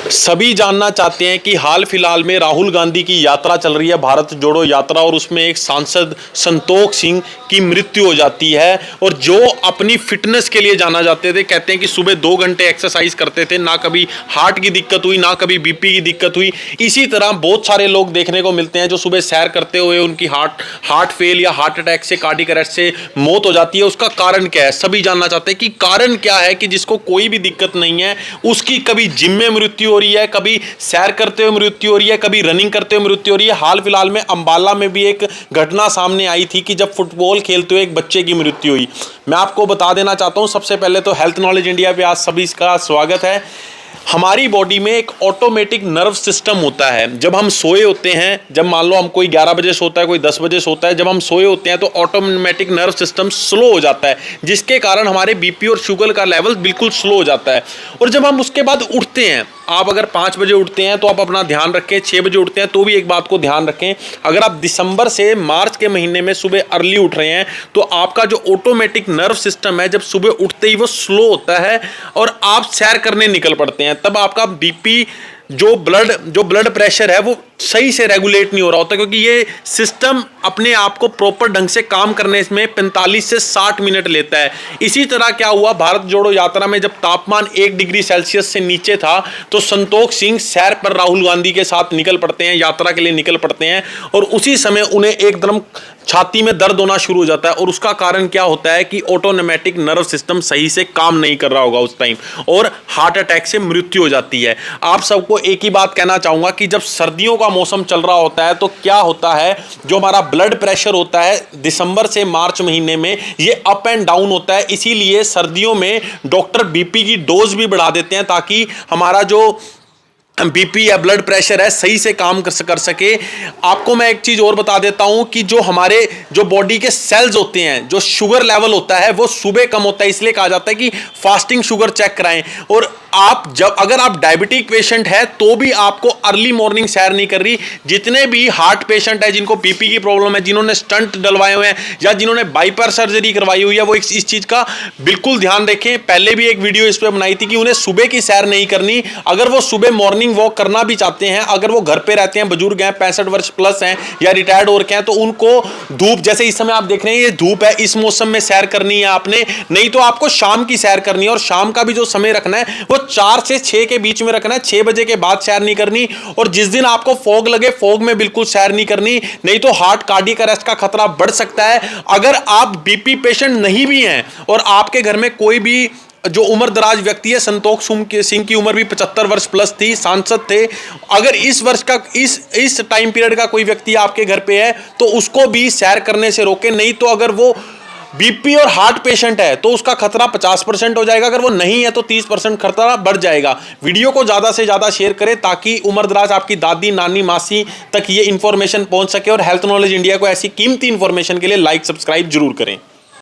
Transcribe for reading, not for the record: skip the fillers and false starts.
सभी जानना चाहते हैं कि हाल फिलहाल में राहुल गांधी की यात्रा चल रही है, भारत जोड़ो यात्रा, और उसमें एक सांसद संतोष सिंह की मृत्यु हो जाती है। और जो अपनी फिटनेस के लिए जाना जाते थे, कहते हैं कि सुबह 2 घंटे एक्सरसाइज करते थे, ना कभी हार्ट की दिक्कत हुई, ना कभी बीपी की दिक्कत हुई। इसी तरह बहुत सारे लोग देखने को मिलते हैं जो सुबह सैर करते हुए उनकी हार्ट फेल या हार्ट अटैक से, कार्डियक अरेस्ट से मौत हो जाती है। उसका कारण क्या है, सभी जानना चाहते हैं कि कारण क्या है कि जिसको कोई भी दिक्कत नहीं है उसकी कभी जिम में मृत्यु हो रही है, कभी सैर करते हुए मृत्यु हो रही है, कभी रनिंग करते हुए मृत्यु हो रही है। हाल फिलहाल में अंबाला में भी एक घटना सामने आई थी कि जब फुटबॉल खेलते हुए एक बच्चे की मृत्यु हुई। मैं आपको बता देना चाहता हूं, सबसे पहले तो हेल्थ नॉलेज इंडिया पे आज सभी का स्वागत है। हमारी बॉडी में एक ऑटोमेटिक नर्व सिस्टम होता है। जब हम सोए होते हैं, जब मान लो हम कोई 11 बजे सोता है, कोई 10 बजे सोता है, जब हम सोए होते हैं तो ऑटोमेटिक नर्व सिस्टम स्लो हो जाता है, जिसके कारण हमारे बीपी और शुगर का लेवल बिल्कुल स्लो हो जाता है। और जब हम उसके बाद उठते हैं, आप अगर 5 बजे उठते हैं तो आप अपना ध्यान रखें, 6 बजे उठते हैं तो भी एक बात को ध्यान रखें, अगर आप दिसंबर से मार्च के महीने में सुबह अर्ली उठ रहे हैं तो आपका जो ऑटोमेटिक नर्व सिस्टम है, जब सुबह उठते ही वो स्लो होता है और आप सैर करने निकल पड़ते हैं, तब आपका बीपी जो ब्लड प्रेशर है वो सही से रेगुलेट नहीं हो रहा होता, क्योंकि ये सिस्टम अपने आप को प्रॉपर ढंग से काम करने में 45 से 60 मिनट लेता है। इसी तरह क्या हुआ, भारत जोड़ो यात्रा में जब तापमान 1 डिग्री सेल्सियस से नीचे था तो संतोष सिंह सैर पर राहुल गांधी के साथ निकल पड़ते हैं, यात्रा के लिए निकल पड़ते हैं, और उसी समय उन्हें एकदम छाती में दर्द होना शुरू हो जाता है। और उसका कारण क्या होता है कि ऑटोमेटिक नर्व सिस्टम सही से काम नहीं कर रहा होगा उस टाइम, और हार्ट अटैक से मृत्यु हो जाती है। आप सबको एक ही बात कहना चाहूंगा कि जब सर्दियों का मौसम चल रहा होता है तो क्या होता है, जो हमारा ब्लड प्रेशर होता है दिसंबर से मार्च महीने में ये अप एंड डाउन होता है। इसीलिए सर्दियों में डॉक्टर बीपी की डोज भी बढ़ा देते हैं ताकि हमारा जो बीपी या ब्लड प्रेशर है सही से काम कर सके। आपको मैं एक चीज और बता देता हूं कि जो हमारे जो बॉडी के सेल्स होते हैं, जो शुगर लेवल होता है वो सुबह कम होता है, इसलिए कहा जाता है कि फास्टिंग शुगर चेक कराएं। और आप अगर आप डायबिटिक पेशेंट है तो भी आपको अर्ली मॉर्निंग सैर नहीं कर रही। जितने भी हार्ट पेशेंट है, जिनको बीपी की प्रॉब्लम है, जिन्होंने स्टंट डलवाए हुए हैं या जिन्होंने बाईपास सर्जरी करवाई हुई है, वो इस चीज का बिल्कुल ध्यान रखें। पहले भी एक वीडियो इस पर बनाई थी कि उन्हें सुबह की सैर नहीं करनी। अगर वो सुबह मॉर्निंग वॉक करना भी चाहते हैं, अगर वो घर पे रहते हैं, बुजुर्ग हैं, 65 वर्ष प्लस हैं या रिटायर्ड हो रखे हैं, तो उनको धूप, जैसे इस समय आप देख रहे हैं ये धूप है, इस मौसम में सैर करनी है आपने, नहीं तो आपको शाम की सैर करनी है। और शाम का भी जो समय रखना है वो 4 से 6 के बीच में रखना है, 6 बजे के बाद सैर नहीं करनी। और जिस दिन आपको फॉग लगे, फॉग में बिल्कुल सैर नहीं करनी, नहीं तो हार्ट कार्डियक अरेस्ट का खतरा बढ़ सकता है। अगर आप बीपी पेशेंट नहीं भी हैं और आपके घर में कोई भी जो उम्र दराज व्यक्ति है, संतोष सिंह की उम्र भी 75 वर्ष प्लस थी, सांसद थे, अगर इस वर्ष का इस टाइम पीरियड का कोई व्यक्ति आपके घर पे है तो उसको भी सैर करने से रोके। नहीं तो अगर वो बीपी और हार्ट पेशेंट है तो उसका खतरा 50% हो जाएगा, अगर वो नहीं है तो 30% खतरा बढ़ जाएगा। वीडियो को ज्यादा से ज्यादा शेयर करें ताकि उम्र दराज आपकी दादी, नानी, मासी तक ये इंफॉर्मेशन पहुंच सके। और हेल्थ नॉलेज इंडिया को ऐसी कीमती इंफॉर्मेशन के लिए लाइक, सब्सक्राइब जरूर करें।